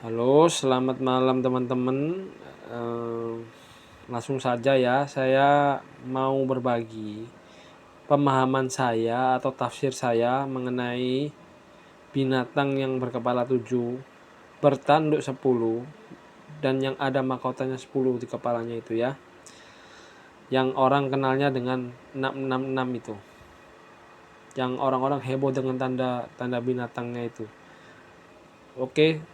Halo, selamat malam teman-teman. Eh, Langsung saja ya, saya mau berbagi pemahaman saya atau tafsir saya mengenai binatang yang berkepala 7, bertanduk 10, dan yang ada mahkotanya 10 di kepalanya itu ya. Yang orang kenalnya dengan 666 itu. Yang orang-orang heboh dengan tanda binatangnya itu. Oke,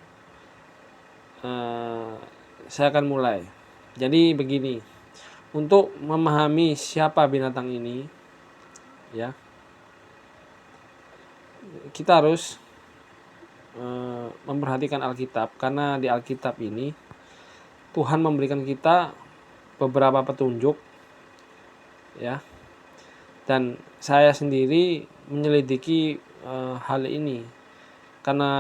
saya akan mulai. Jadi begini, untuk memahami siapa binatang ini, ya, kita harus memperhatikan Alkitab, karena di Alkitab ini Tuhan memberikan kita beberapa petunjuk, ya, dan saya sendiri menyelidiki hal ini karena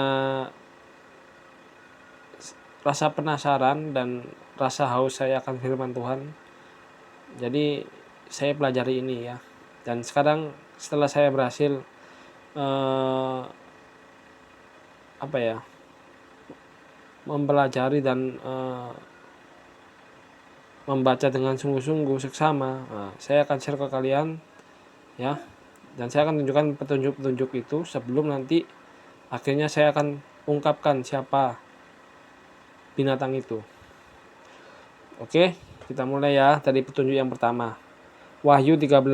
rasa penasaran dan rasa haus saya akan firman Tuhan. Jadi saya pelajari ini ya, dan sekarang setelah saya berhasil apa ya, mempelajari dan membaca dengan sungguh-sungguh seksama, saya akan share ke kalian ya, dan saya akan tunjukkan petunjuk-petunjuk itu sebelum nanti akhirnya saya akan ungkapkan siapa binatang itu. Oke, kita mulai ya dari petunjuk yang pertama. Wahyu 13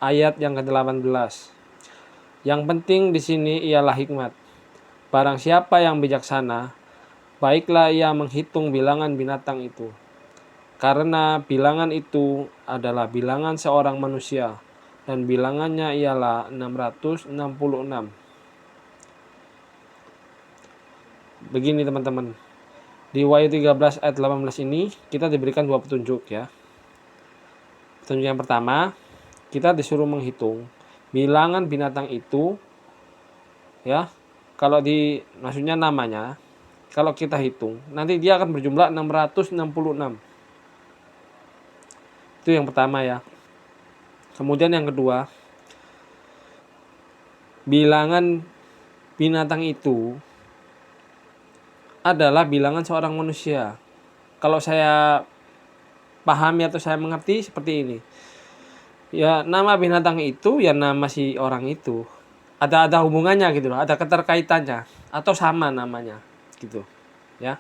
ayat yang ke-18. Yang penting di sini ialah hikmat. Barang siapa yang bijaksana, baiklah ia menghitung bilangan binatang itu, karena bilangan itu adalah bilangan seorang manusia, dan bilangannya ialah 666. Begini teman-teman, di Wahyu 13 ayat 18 ini kita diberikan dua petunjuk ya. Petunjuk yang pertama, kita disuruh menghitung bilangan binatang itu ya. Kalau maksudnya namanya, kalau kita hitung nanti dia akan berjumlah 666. Itu yang pertama ya. Kemudian yang kedua, bilangan binatang itu adalah bilangan seorang manusia. Kalau saya pahami atau saya mengerti seperti ini. Ya, nama binatang itu ya nama si orang itu. Ada hubungannya gitu loh, ada keterkaitannya atau sama namanya gitu. Ya.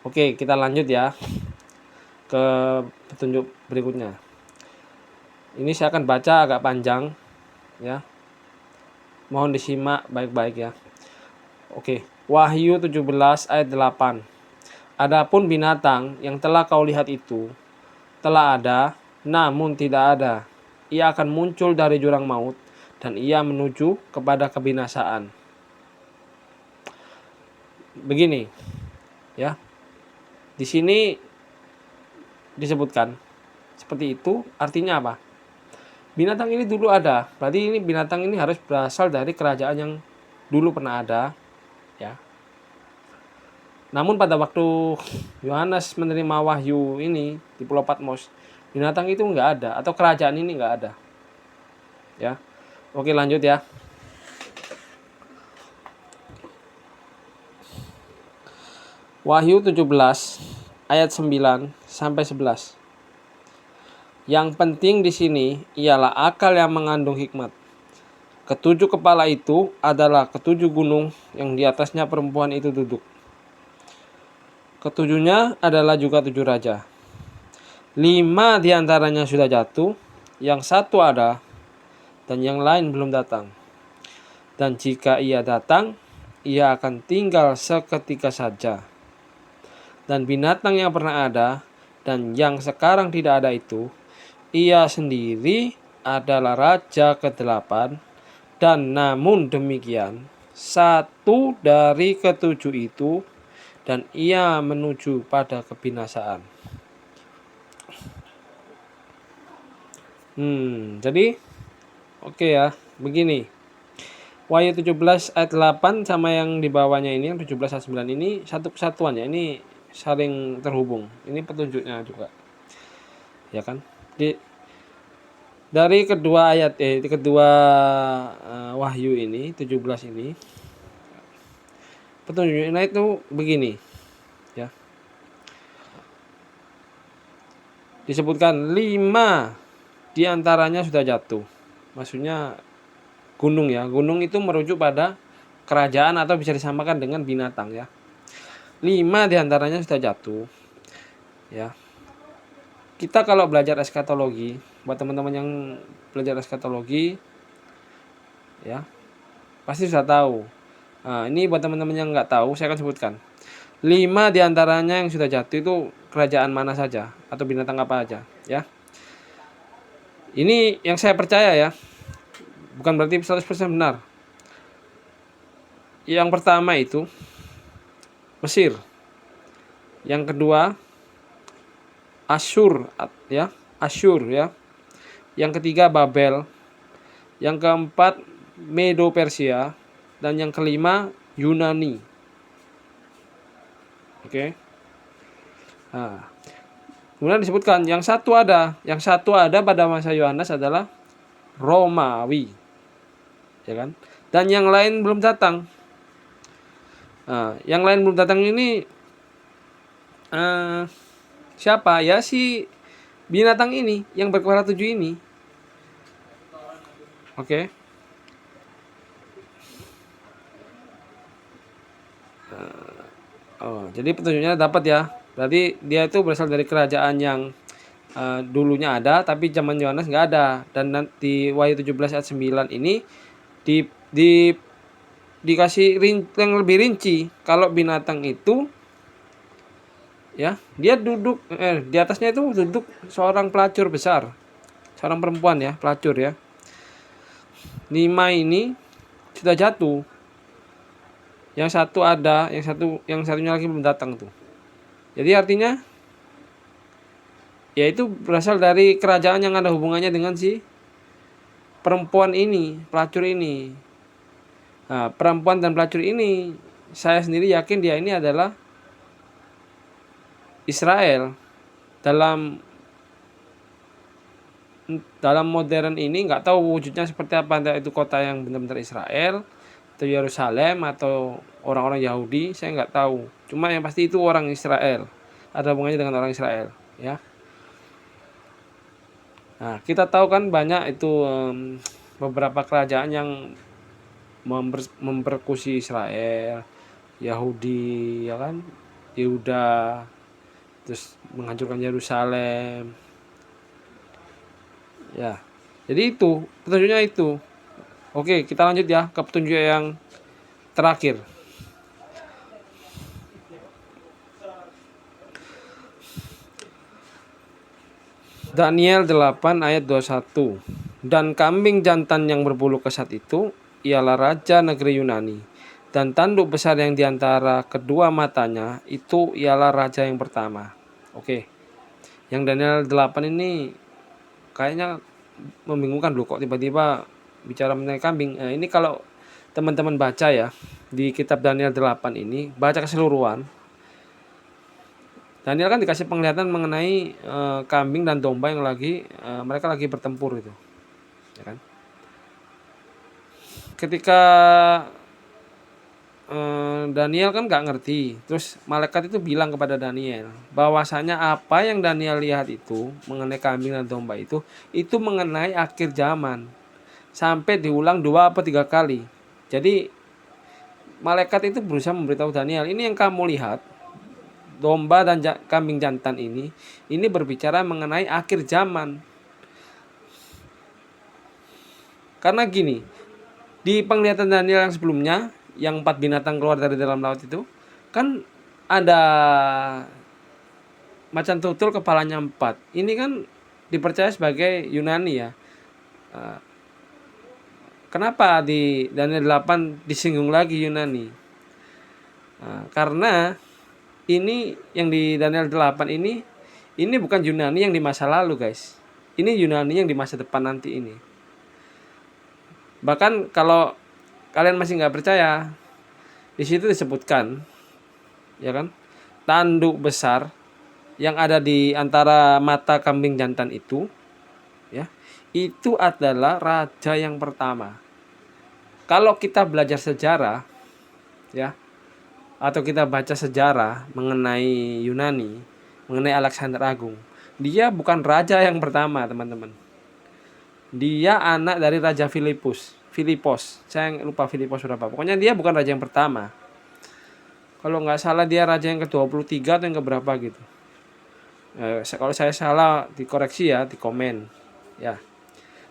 Oke, kita lanjut ya ke petunjuk berikutnya. Ini saya akan baca agak panjang ya. Mohon disimak baik-baik ya. Oke, Wahyu 17 ayat 8. Adapun binatang yang telah kau lihat itu telah ada, namun tidak ada. Ia akan muncul dari jurang maut, dan ia menuju kepada kebinasaan. Begini, ya. Di sini disebutkan seperti itu, artinya apa? Binatang ini dulu ada. Berarti ini binatang ini harus berasal dari kerajaan yang dulu pernah ada, ya. Namun pada waktu Yohanes menerima wahyu ini di Pulau Patmos, binatang itu nggak ada, atau kerajaan ini nggak ada. Ya, oke lanjut ya. Wahyu 17 ayat 9 sampai 11. Yang penting di sini ialah akal yang mengandung hikmat. Ketujuh kepala itu adalah ketujuh gunung yang di atasnya perempuan itu duduk. Ketujuhnya adalah juga 7 raja. 5 diantaranya sudah jatuh, yang satu ada, dan yang lain belum datang. Dan jika ia datang, ia akan tinggal seketika saja. Dan binatang yang pernah ada dan yang sekarang tidak ada itu, ia sendiri adalah raja ke-8, dan namun demikian, satu dari ketujuh itu, dan ia menuju pada kebinasaan. Jadi oke ya, begini. Wahyu 17 ayat 8 sama yang di bawahnya ini, yang 17 ayat 9 ini satu kesatuan ya, ini saling terhubung. Ini petunjuknya juga. Ya kan? Dari kedua ayat kedua Wahyu ini 17 ini, petunjuknya itu begini, ya. Disebutkan 5 diantaranya sudah jatuh. Maksudnya gunung ya. Gunung itu merujuk pada kerajaan atau bisa disamakan dengan binatang ya. 5 diantaranya sudah jatuh. Ya. Kita kalau belajar eskatologi, buat teman-teman yang belajar eskatologi, ya pasti sudah tahu. Nah, ini buat teman-teman yang nggak tahu, saya akan sebutkan. 5 diantaranya yang sudah jatuh itu kerajaan mana saja atau binatang apa aja, ya. Ini yang saya percaya ya, bukan berarti 100% benar. Yang pertama itu Mesir. Yang kedua Asyur ya, Asyur ya. Yang ketiga Babel. Yang keempat Medo Persia dan yang kelima Yunani. Oke. Nah, kemudian disebutkan yang satu ada pada masa Yohanes adalah Romawi. Ya kan? Dan yang lain belum datang. Nah, yang lain belum datang ini siapa? Ya si binatang ini yang berkepala 7 ini. Oke. Jadi petunjuknya dapat ya. Berarti dia itu berasal dari kerajaan yang dulunya ada, tapi zaman Yohanes nggak ada. Dan di Wahyu 17 ayat 9 ini dikasih yang lebih rinci. Kalau binatang itu ya, dia duduk di atasnya itu duduk seorang pelacur besar. Seorang perempuan ya, pelacur ya. 5 ini sudah jatuh. Yang satu ada, yang satunya lagi belum datang tuh. Jadi artinya ya itu berasal dari kerajaan yang ada hubungannya dengan si perempuan ini, pelacur ini. Nah, perempuan dan pelacur ini saya sendiri yakin dia ini adalah Israel. Dalam modern ini nggak tahu wujudnya seperti apa, entah itu kota yang benar-benar Israel atau Yerusalem atau orang-orang Yahudi, saya nggak tahu. Cuma yang pasti itu orang Israel, ada hubungannya dengan orang Israel ya. Nah, kita tahu kan banyak itu beberapa kerajaan yang mempersekusi Israel, Yahudi ya kan, Yehuda, terus menghancurkan Yerusalem ya. Jadi itu petunjuknya itu. Oke, kita lanjut ya ke petunjuk yang terakhir. Daniel 8 ayat 21. Dan kambing jantan yang berbulu kesat itu ialah raja negeri Yunani, dan tanduk besar yang diantara kedua matanya itu ialah raja yang pertama. Oke. Yang Daniel 8 ini kayaknya membingungkan loh, kok tiba-tiba bicara mengenai kambing. Nah, ini kalau teman-teman baca ya di kitab Daniel 8 ini, baca keseluruhan, Daniel kan dikasih penglihatan mengenai kambing dan domba yang mereka lagi bertempur itu, ya kan? Ketika Daniel kan nggak ngerti, terus malaikat itu bilang kepada Daniel bahwasanya apa yang Daniel lihat itu mengenai kambing dan domba itu mengenai akhir zaman, sampai diulang 2 atau 3 kali. Jadi malaikat itu berusaha memberitahu Daniel, ini yang kamu lihat, domba dan kambing jantan ini berbicara mengenai akhir zaman. Karena gini, di penglihatan Daniel yang sebelumnya, yang 4 binatang keluar dari dalam laut itu, kan ada macan tutul kepalanya 4. Ini kan dipercaya sebagai Yunani ya. Kenapa di Daniel 8 disinggung lagi Yunani? Karena ini yang di Daniel 8 ini bukan Yunani yang di masa lalu, guys. Ini Yunani yang di masa depan nanti ini. Bahkan kalau kalian masih nggak percaya, di situ disebutkan, ya kan, tanduk besar yang ada di antara mata kambing jantan itu, ya, itu adalah raja yang pertama. Kalau kita belajar sejarah, ya, atau kita baca sejarah mengenai Yunani, mengenai Alexander Agung, dia bukan raja yang pertama, teman-teman. Dia anak dari Raja Filipos. Saya lupa Filipos berapa. Pokoknya dia bukan raja yang pertama. Kalau nggak salah dia raja yang ke-23 atau yang keberapa gitu. Kalau saya salah dikoreksi ya, di komen. Ya.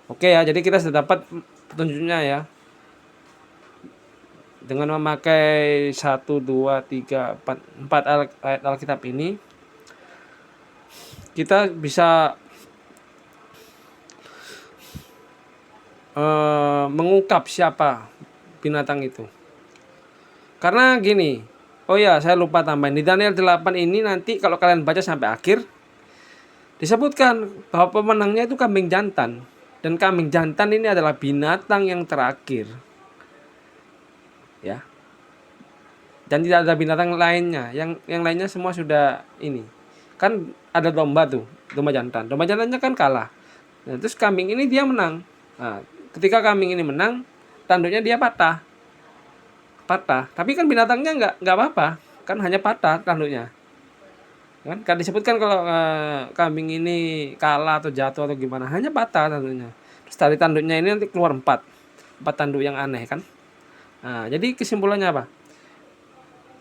Oke ya, jadi kita sudah dapat petunjuknya ya. Dengan memakai 1, 2, 3, 4 ayat Alkitab ini, kita bisa mengungkap siapa binatang itu. Karena gini, oh ya saya lupa tambahin, di Daniel 8 ini nanti kalau kalian baca sampai akhir, disebutkan bahwa pemenangnya itu kambing jantan. Dan kambing jantan ini adalah binatang yang terakhir. Ya. Dan tidak ada binatang lainnya. Yang lainnya semua sudah ini. Kan ada domba tuh, domba jantan. Domba jantannya kan kalah. Nah, terus kambing ini dia menang. Nah, ketika kambing ini menang, tanduknya dia patah. Tapi kan binatangnya nggak apa-apa. Kan hanya patah tanduknya. Kan disebutkan kalau kambing ini kalah atau jatuh atau gimana, hanya patah tanduknya. Terus dari tanduknya ini nanti keluar 4 tanduk yang aneh kan. Nah, jadi kesimpulannya apa?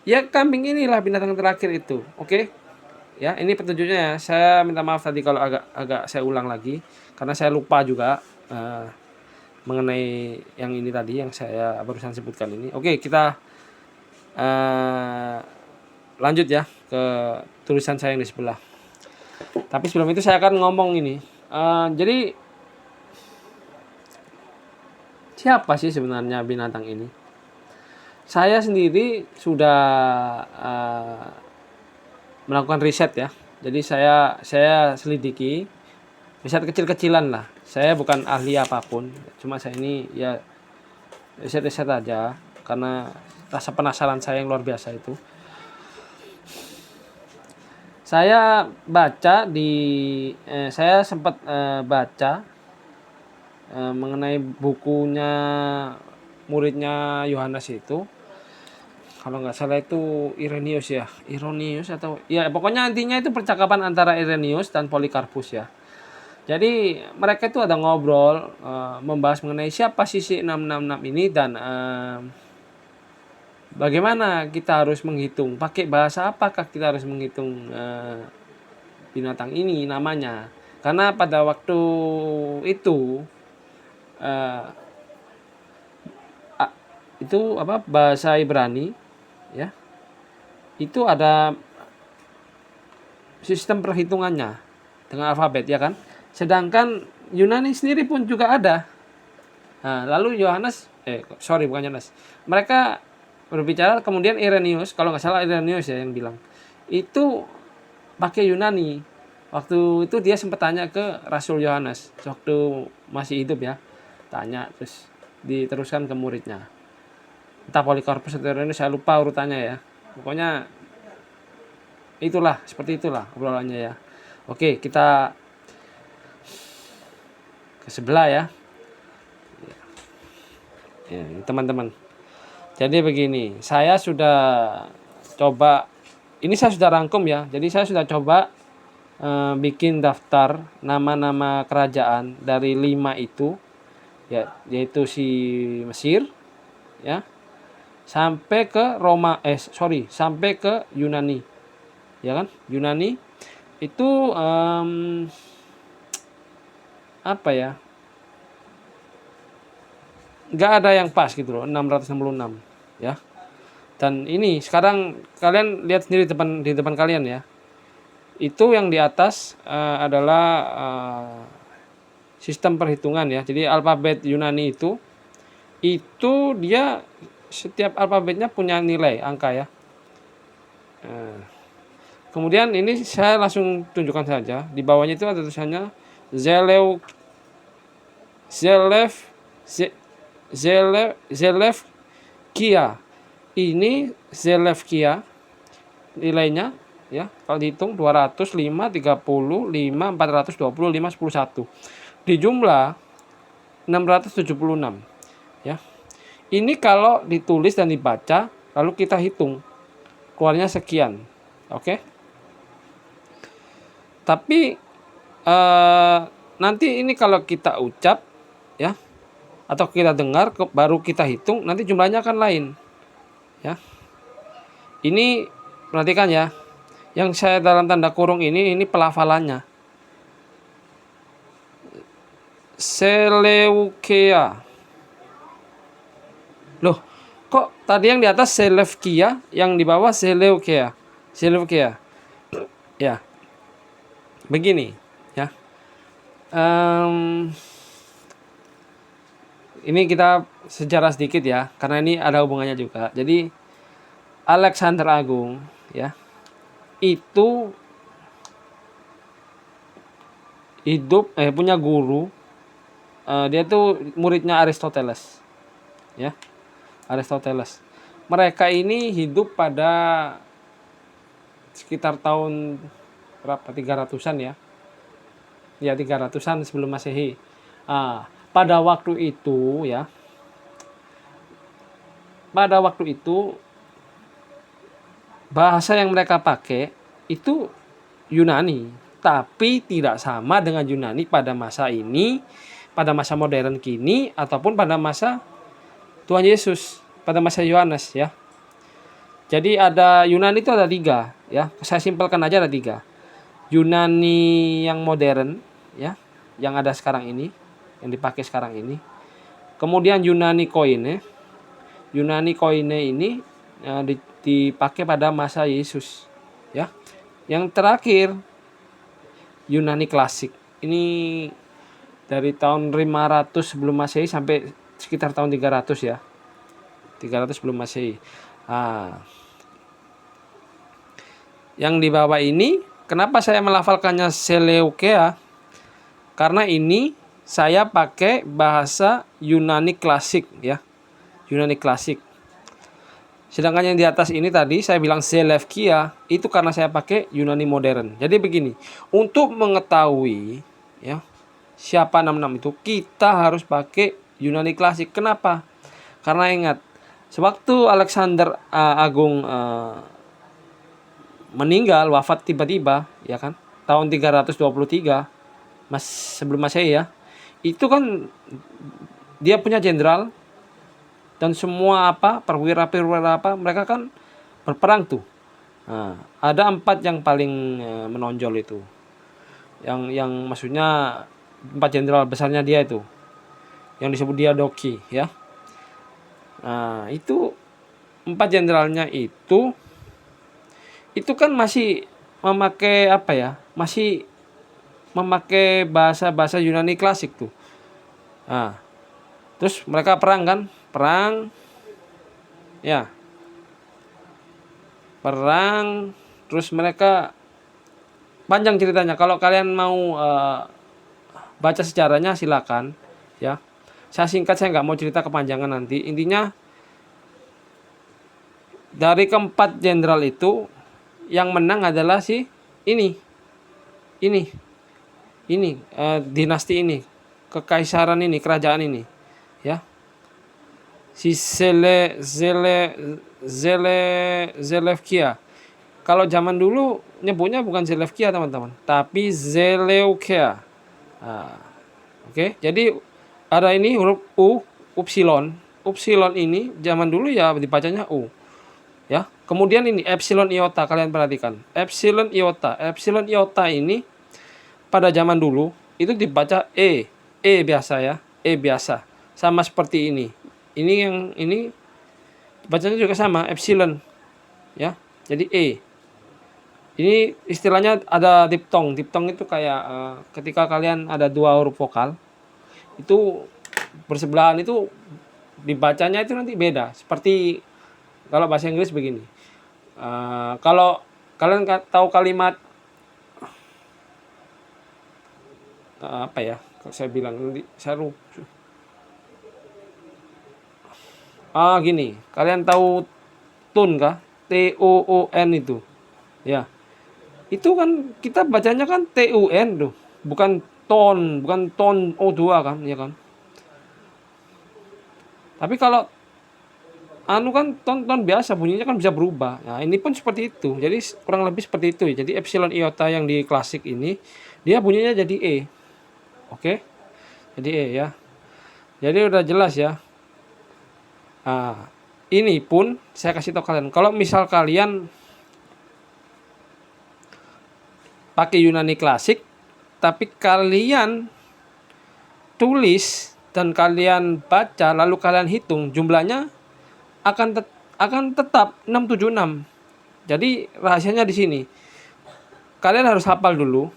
Ya kambing inilah binatang terakhir itu. Oke. Ya, ini petunjuknya ya. Saya minta maaf tadi kalau agak saya ulang lagi karena saya lupa juga mengenai yang ini tadi yang saya barusan sebutkan ini. Oke, kita lanjut ya ke tulisan saya yang di sebelah. Tapi sebelum itu saya akan ngomong ini. Jadi siapa sih sebenarnya binatang ini? Saya sendiri sudah melakukan riset ya. Jadi saya selidiki, riset kecil-kecilan lah. Saya bukan ahli apapun, cuma saya ini ya riset-riset aja karena rasa penasaran saya yang luar biasa itu. Saya baca saya sempat baca mengenai bukunya muridnya Yohanes itu, kalau nggak salah itu Irenaeus atau ya pokoknya intinya itu percakapan antara Irenaeus dan Polikarpus ya. Jadi mereka itu ada ngobrol membahas mengenai siapa sih si 666 ini dan bagaimana kita harus menghitung, pakai bahasa apakah kita harus menghitung binatang ini namanya. Karena pada waktu itu bahasa Ibrani ya. Itu ada sistem perhitungannya dengan alfabet ya kan. Sedangkan Yunani sendiri pun juga ada. Nah, lalu bukan Yohanes. Mereka berbicara, kemudian Irenaeus, kalau nggak salah Irenaeus ya yang bilang, itu pakai Yunani. Waktu itu dia sempat tanya ke Rasul Yohanes, waktu masih hidup ya. Tanya, terus diteruskan ke muridnya. Entah Polikarpus atau Irenaeus, saya lupa urutannya ya. Pokoknya seperti itulah obrolannya ya. Oke, kita ke sebelah ya. Ya, teman-teman. Jadi begini, saya sudah coba, ini saya sudah rangkum ya. Jadi saya sudah coba bikin daftar nama-nama kerajaan dari 5 itu, ya, yaitu si Mesir, ya, sampai ke sampai ke Yunani, ya kan? Yunani itu apa ya? Nggak ada yang pas gitu loh, 666 ya. Dan ini sekarang kalian lihat sendiri di depan kalian ya. Itu yang di atas adalah sistem perhitungan ya. Jadi alfabet Yunani itu dia setiap alfabetnya punya nilai angka ya. Kemudian ini saya langsung tunjukkan saja. Di bawahnya itu ada tulisannya Zelevkia. Ini Zelevkia nilainya ya, kalau dihitung 205, 35, 425, 11. Di jumlah 676 ya. Ini kalau ditulis dan dibaca lalu kita hitung keluarnya sekian. Oke. Tapi nanti ini kalau kita ucap ya, atau kita dengar baru kita hitung, nanti jumlahnya akan lain ya. Ini perhatikan ya, yang saya dalam tanda kurung ini pelafalannya. Seleukia. Loh, kok tadi yang di atas Seleukia, yang di bawah Seleukia? Seleukia. Ya. Begini, ya. Ini kita sejarah sedikit ya, karena ini ada hubungannya juga. Jadi Alexander Agung, ya, itu hidup punya guru. Dia tuh muridnya Aristoteles, ya, Aristoteles. Mereka ini hidup pada sekitar tahun berapa? 300-an ya. Ya, 300-an sebelum Masehi. Pada waktu itu ya. Pada waktu itu bahasa yang mereka pakai itu Yunani, tapi tidak sama dengan Yunani pada masa ini, pada masa modern kini, ataupun pada masa Tuhan Yesus, pada masa Yohanes ya. Jadi ada Yunani itu ada 3 ya. Saya simpelkan aja ada 3. Yunani yang modern ya, yang ada sekarang ini, yang dipakai sekarang ini. Kemudian Yunani Koine. Yunani Koine ini dipakai pada masa Yesus ya. Yang terakhir Yunani klasik. Ini dari tahun 500 sebelum Masehi sampai sekitar tahun 300 ya. 300 sebelum Masehi. Yang di bawah ini, kenapa saya melafalkannya Seleukia? Karena ini saya pakai bahasa Yunani klasik ya. Yunani klasik. Sedangkan yang di atas ini tadi saya bilang Seleukia, itu karena saya pakai Yunani modern. Jadi begini, untuk mengetahui ya siapa 66 itu, kita harus pakai Yunani klasik. Kenapa? Karena ingat, sewaktu Alexander Agung meninggal, wafat tiba-tiba ya kan, tahun 323 sebelum Masehi ya. Itu kan dia punya jenderal dan semua perwira-perwira mereka kan berperang tuh. Ada 4 yang paling menonjol itu. Yang maksudnya 4 jenderal besarnya dia itu. Yang disebut Diadochi ya. Itu 4 jenderalnya itu kan masih memakai masih memakai bahasa Yunani klasik tuh. Terus mereka perang kan? Perang ya. Perang, terus mereka panjang ceritanya. Kalau kalian mau baca sejarahnya silakan ya. Saya singkat, saya nggak mau cerita kepanjangan nanti. Intinya dari keempat jenderal itu yang menang adalah si ini dinasti ini, kekaisaran ini, kerajaan ini ya. Si Seleukia. Kalau zaman dulu nyebutnya bukan Seleukia teman-teman, tapi Seleukia. Oke. Jadi ada ini huruf U, upsilon. Upsilon ini zaman dulu ya dibacanya U. Ya. Kemudian ini epsilon iota, kalian perhatikan. Epsilon iota. Epsilon iota ini pada zaman dulu itu dibaca E biasa ya. E biasa. Sama seperti ini. Ini bacanya juga sama, epsilon. Ya. Jadi E. Ini istilahnya ada diptong. Diptong itu kayak ketika kalian ada 2 huruf vokal itu bersebelahan, itu dibacanya itu nanti beda. Seperti kalau bahasa Inggris begini. Kalau kalian tahu kalimat apa ya? Kalau saya bilang nanti saya gini, kalian tahu tun kah? TOON itu. Ya. Itu kan kita bacanya kan TUN tuh, bukan ton O2 kan, ya kan? Tapi kalau anu kan ton biasa bunyinya kan bisa berubah. Nah, ini pun seperti itu. Jadi kurang lebih seperti itu ya. Jadi epsilon iota yang di klasik ini dia bunyinya jadi E. Oke. Jadi E ya. Jadi udah jelas ya. Nah, ini pun saya kasih tahu kalian. Kalau misal kalian pakai Yunani klasik tapi kalian tulis dan kalian baca lalu kalian hitung jumlahnya akan tetap 676. Jadi rahasianya di sini. Kalian harus hafal dulu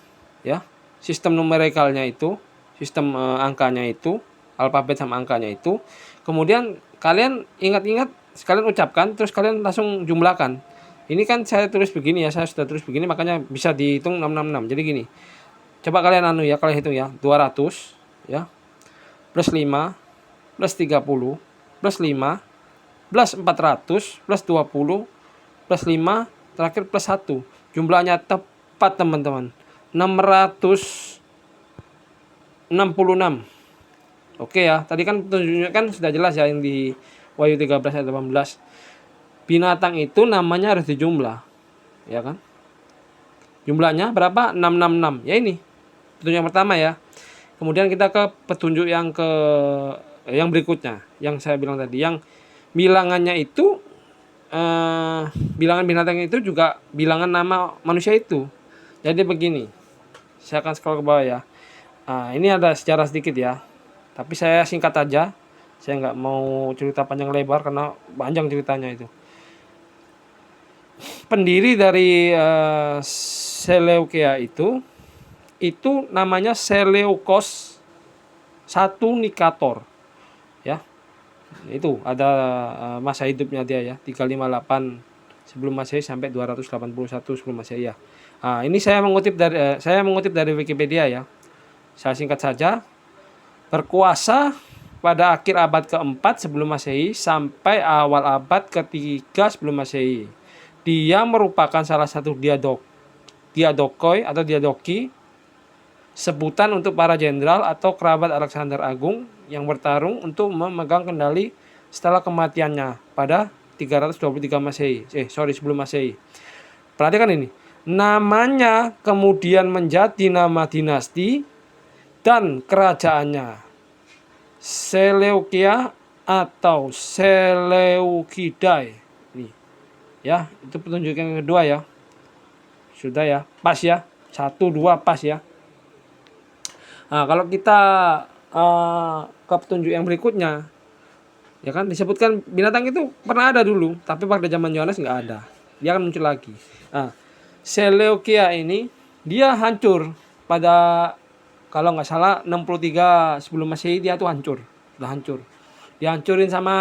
ya sistem numerikalnya itu, sistem angkanya itu, alfabet sama angkanya itu. Kemudian kalian ingat-ingat, sekalian ucapkan, terus kalian langsung jumlahkan. Ini kan saya tulis begini ya, saya sudah tulis begini makanya bisa dihitung 666. Jadi gini. Coba kalian kalian hitung ya. 200 ya. Plus 5 plus 30 plus 5 plus 400 plus 20 plus 5 terakhir plus 1. Jumlahnya tepat teman-teman. 666. Oke ya, tadi kan petunjuknya kan sudah jelas ya yang di Wahyu 13 ayat 18. Binatang itu namanya harus dijumlah. Ya kan? Jumlahnya berapa? 666. Ya ini. Petunjuk yang pertama ya. Kemudian kita ke petunjuk yang berikutnya, yang saya bilang tadi, yang bilangannya itu bilangan binatang itu juga bilangan nama manusia itu. Jadi begini, saya akan scroll ke bawah ya. Ini ada sejarah sedikit ya, tapi saya singkat aja. Saya nggak mau cerita panjang lebar karena panjang ceritanya itu. Pendiri dari Seleukia itu namanya Seleukos I Nikator ya. Itu ada masa hidupnya dia ya, 358 sebelum Masehi sampai 281 sebelum Masehi ya. Ini saya mengutip dari Wikipedia ya. Saya singkat saja. Berkuasa pada akhir abad keempat sebelum Masehi sampai awal abad ketiga sebelum Masehi. Dia merupakan salah satu diadokoi atau diadoki, sebutan untuk para jenderal atau kerabat Alexander Agung yang bertarung untuk memegang kendali setelah kematiannya pada 323 Masehi. Sebelum Masehi. Perhatikan ini. Namanya kemudian menjadi nama dinasti dan kerajaannya Seleukia atau Seleukidae. Nih. Ya, itu petunjuk yang kedua ya. Sudah ya, pas ya. 1 2 pas ya. Kalau kita ke petunjuk yang berikutnya, ya kan disebutkan binatang itu pernah ada dulu, tapi pada zaman Yohanes nggak ada. Dia akan muncul lagi. Seleukia ini dia hancur pada kalau nggak salah 63 sebelum Masehi dia tuh hancur, udah hancur. Dihancurin sama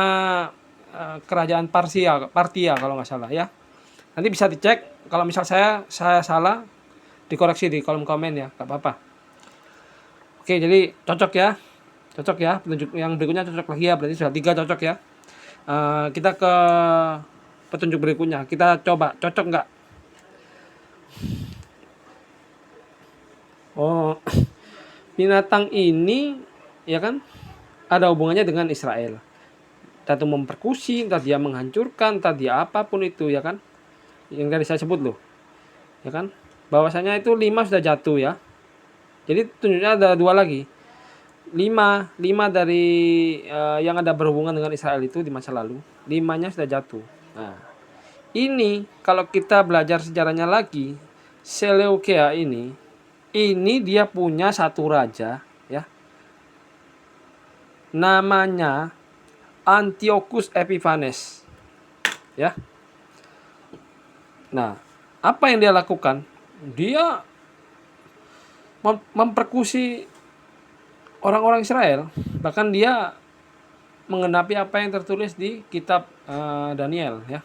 kerajaan Partia kalau nggak salah ya. Nanti bisa dicek kalau misal saya salah dikoreksi di kolom komen ya, nggak apa-apa. Oke, jadi cocok ya. Petunjuk yang berikutnya cocok lagi ya. Berarti sudah 3 cocok ya. Kita ke petunjuk berikutnya. Kita coba cocok nggak? Oh, binatang ini ya kan ada hubungannya dengan Israel. Entah itu mempersekusi, entah dia menghancurkan, entah dia apapun itu ya kan. Yang tadi saya sebut loh. Ya kan? Bahwasanya itu 5 sudah jatuh ya. Jadi tunjuknya ada 2 lagi. 5 dari yang ada berhubungan dengan Israel itu di masa lalu, 5-nya sudah jatuh. Nah, ini kalau kita belajar sejarahnya lagi, Seleukia ini dia punya satu raja ya. Namanya Antiochus Epiphanes. Ya. Nah, apa yang dia lakukan? Dia mempersekusi orang-orang Israel, bahkan dia menggenapi apa yang tertulis di kitab Daniel ya,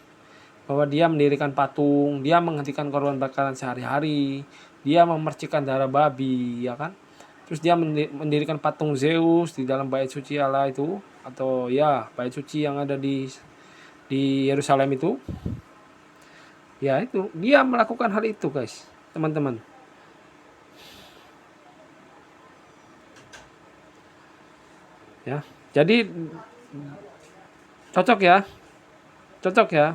bahwa dia mendirikan patung, dia menghentikan korban bakaran sehari-hari, dia memercikan darah babi ya kan, terus dia mendirikan patung Zeus di dalam bait suci Allah itu, atau ya bait suci yang ada di Yerusalem itu ya. Itu dia melakukan hal itu guys, teman-teman. Ya, jadi cocok ya. cocok ya.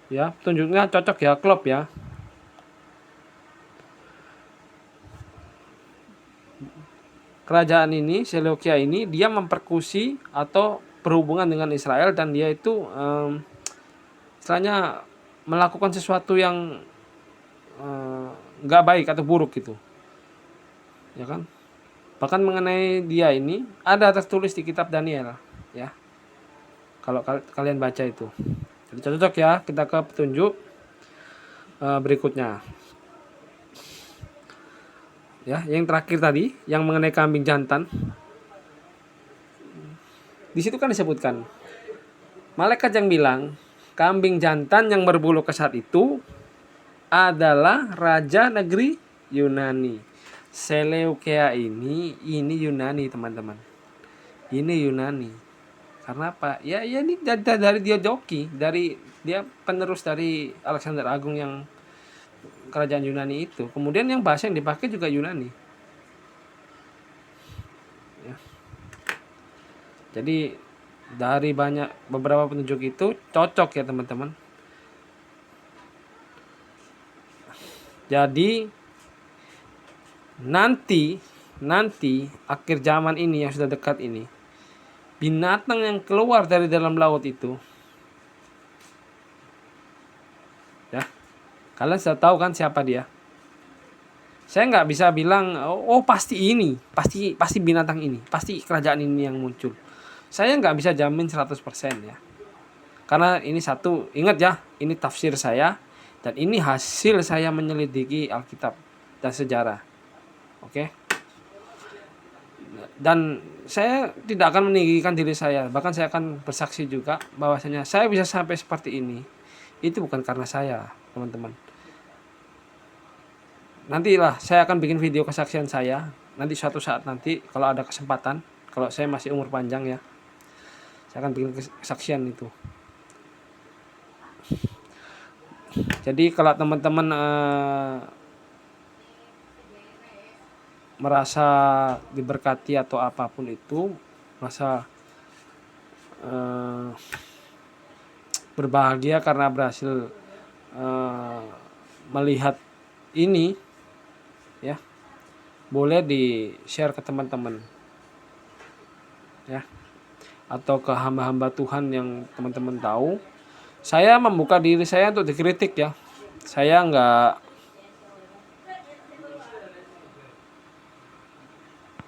Ya, petunjuknya cocok ya, klop ya. Kerajaan ini, Seleukia ini, dia mempersekusi atau berhubungan dengan Israel, dan dia itu istilahnya melakukan sesuatu yang nggak baik atau buruk gitu, ya kan. Bahkan mengenai dia ini ada tertulis di kitab Daniel ya, kalau kalian baca itu. Jadi cocok ya. Kita ke petunjuk berikutnya ya, yang terakhir tadi yang mengenai kambing jantan. Di situ kan disebutkan malaikat yang bilang kambing jantan yang berbulu kesat itu adalah raja negeri Yunani. Seleukia ini Yunani, teman-teman. Ini Yunani. Karena apa? Ya ini dari dia joki, dari dia penerus dari Alexander Agung yang kerajaan Yunani itu. Kemudian yang bahasa yang dipakai juga Yunani. Ya. Jadi dari beberapa petunjuk itu cocok ya, teman-teman. Jadi nanti akhir zaman ini yang sudah dekat ini, binatang yang keluar dari dalam laut itu ya, kalian sudah tahu kan siapa dia. Saya nggak bisa bilang oh pasti ini, pasti binatang ini, pasti kerajaan ini yang muncul. Saya nggak bisa jamin 100% ya. Karena ini satu, ingat ya, ini tafsir saya dan ini hasil saya menyelidiki Alkitab dan sejarah. Oke. Dan saya tidak akan meninggikan diri saya, bahkan saya akan bersaksi juga bahwasanya saya bisa sampai seperti ini itu bukan karena saya, teman-teman. Nantilah saya akan bikin video kesaksian saya nanti suatu saat nanti kalau ada kesempatan, kalau saya masih umur panjang ya, saya akan bikin kesaksian itu. Jadi kalau teman-teman merasa diberkati atau apapun itu, merasa berbahagia karena berhasil melihat ini ya, boleh di share ke teman-teman ya, atau ke hamba-hamba Tuhan yang teman-teman tahu. Saya membuka diri saya untuk dikritik ya. Saya nggak